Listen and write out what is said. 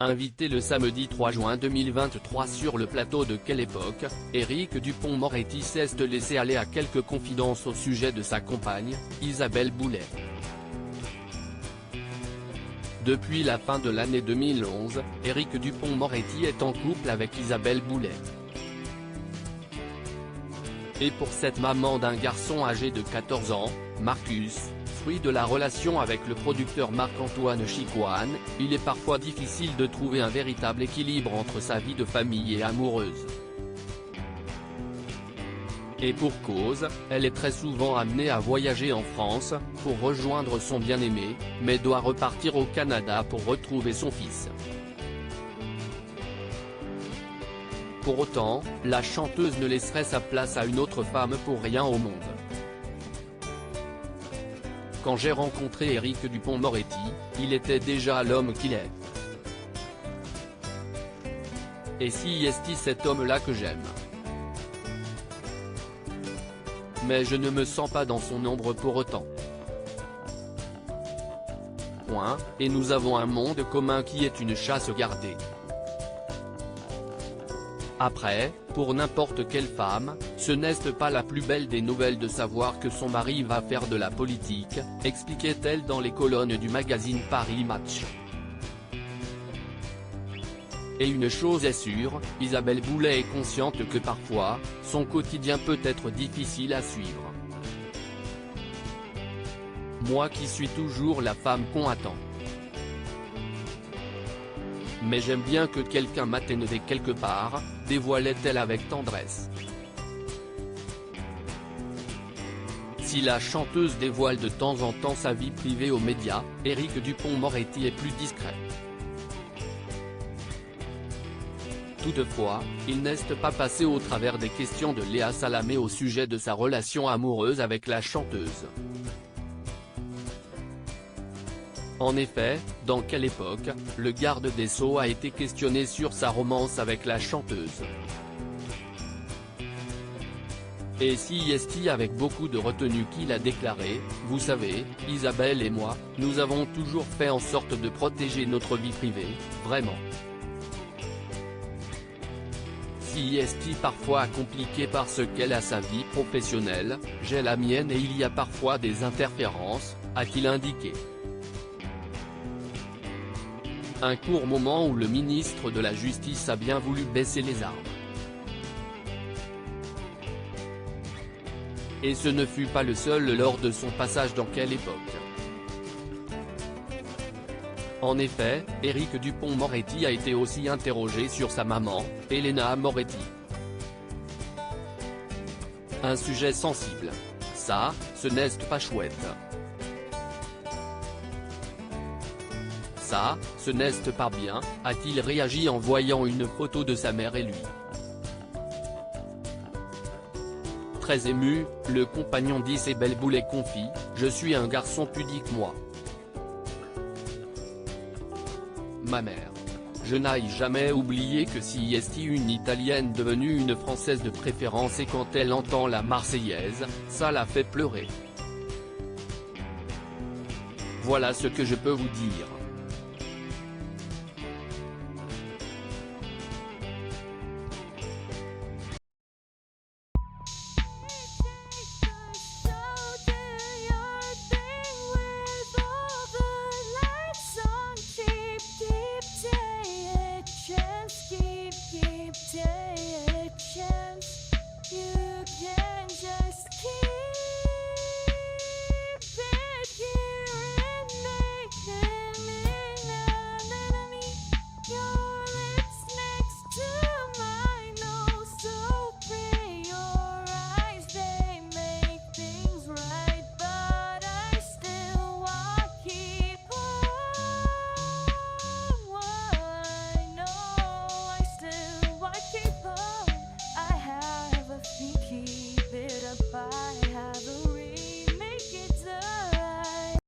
Invité le samedi 3 juin 2023 sur le plateau de Quelle époque, Éric Dupond-Moretti s'est laissé aller à quelques confidences au sujet de sa compagne, Isabelle Boulet. Depuis la fin de l'année 2011, Éric Dupond-Moretti est en couple avec Isabelle Boulet. Et pour cette maman d'un garçon âgé de 14 ans, Marcus, fruit de la relation avec le producteur Marc-Antoine Chicoine, il est parfois difficile de trouver un véritable équilibre entre sa vie de famille et amoureuse. Et pour cause, elle est très souvent amenée à voyager en France, pour rejoindre son bien-aimé, mais doit repartir au Canada pour retrouver son fils. Pour autant, la chanteuse ne laisserait sa place à une autre femme pour rien au monde. Quand j'ai rencontré Éric Dupond-Moretti, il était déjà l'homme qu'il est. Et si est-il cet homme-là que j'aime. Mais je ne me sens pas dans son ombre pour autant. Point, et nous avons un monde commun qui est une chasse gardée. Après, pour n'importe quelle femme, ce n'est pas la plus belle des nouvelles de savoir que son mari va faire de la politique, expliquait-elle dans les colonnes du magazine Paris Match. Et une chose est sûre, Isabelle Boulet est consciente que parfois, son quotidien peut être difficile à suivre. Moi qui suis toujours la femme qu'on attend. Mais j'aime bien que quelqu'un m'atteigne quelque part, dévoilait-elle avec tendresse. Si la chanteuse dévoile de temps en temps sa vie privée aux médias, Éric Dupond-Moretti est plus discret. Toutefois, il n'est pas passé au travers des questions de Léa Salamé au sujet de sa relation amoureuse avec la chanteuse. En effet, dans Quelle époque, le garde des Sceaux a été questionné sur sa romance avec la chanteuse. Et si est avec beaucoup de retenue qu'il a déclaré, vous savez, Isabelle et moi, nous avons toujours fait en sorte de protéger notre vie privée, vraiment. Si est parfois compliqué parce qu'elle a sa vie professionnelle, j'ai la mienne et il y a parfois des interférences, a-t-il indiqué. Un court moment où le ministre de la Justice a bien voulu baisser les armes. Et ce ne fut pas le seul lors de son passage dans Quelle époque. En effet, Éric Dupond-Moretti a été aussi interrogé sur sa maman, Elena Moretti. Un sujet sensible. Ça, ce n'est pas chouette. Ça, ce n'est pas bien, a-t-il réagi en voyant une photo de sa mère et lui. Très ému, le compagnon d'Isabelle Boulet confie « Je suis un garçon pudique moi. Ma mère. Je n'ai jamais oublié que si est une Italienne devenue une Française de préférence et quand elle entend la Marseillaise, ça la fait pleurer. Voilà ce que je peux vous dire.